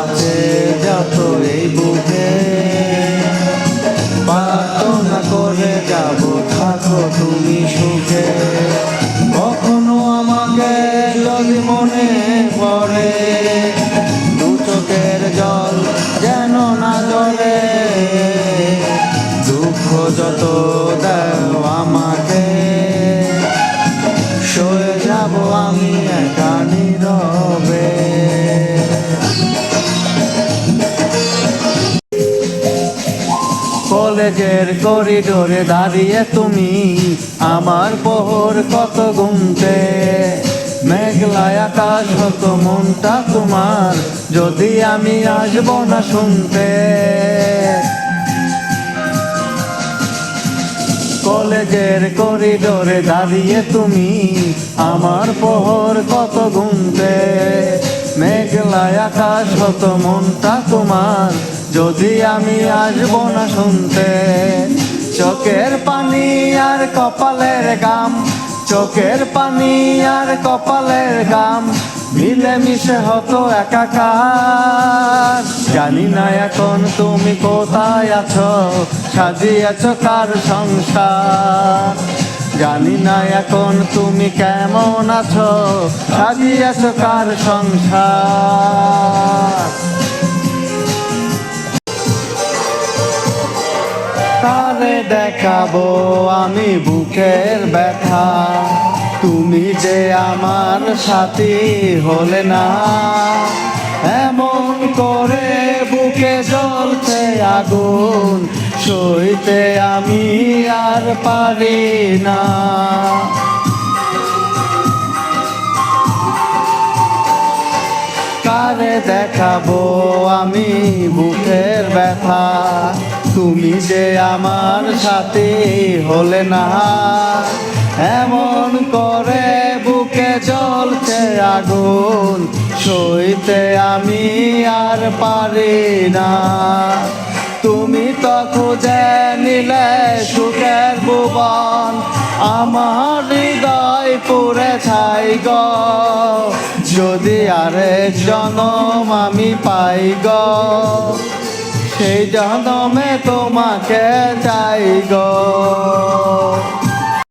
আছে যত এই বুকে, প্রার্থনা করে যাব থাকো তুমি সুখে। কখনো আমাকে যদি মনে পড়ে, দু চোখের জল যেন না ঝরে। দুঃখ যত দাও আমাকে, সয়ে যাব আমি একা নীরবে। কলেজের করিডোরে দাঁড়িয়ে তুমি আমার প্রহর কত গুনতে। মেঘলায় আকাশ হতো মনটা তোমার, যদি আমি আসব না শুনতে। কলেজের করিডোরে দাঁড়িয়ে তুমি আমার প্রহর কত গুনতে। মেঘলায় আকাশ হতো মনটা তোমার, যদি আমি আসব না শুনতে। চোখের পানি আর কপালের গাম, চোখের পানি আর কপালের গাম মিলে মিশে হতো একাকার। জানি না এখন তুমি কোথায় আছো, সাজিয়েছ কার সংসার। জানি না এখন তুমি কেমন আছো, সাজিয়েছ কার সংসার। কারে দেখাবো আমি বুকের ব্যথা, তুমি যে আমার সাথী হলে না। এমন করে বুকে জ্বলছে আগুন, সইতে আমি আর পারি না। কারে দেখাবো আমি বুকের ব্যথা, তুমি যে আমার সাথে হলে না। এমন করে বুকে জ্বলছে আগুন, সইতে আমি আর পারি না। তুমি তো খুঁজে নিলে সুখের ভুবন, আমার হৃদয় পুড়ে ছাই গো। যদি আরেক জনম আমি পাই গো, সেই জনমে তোমাকে চাই গো।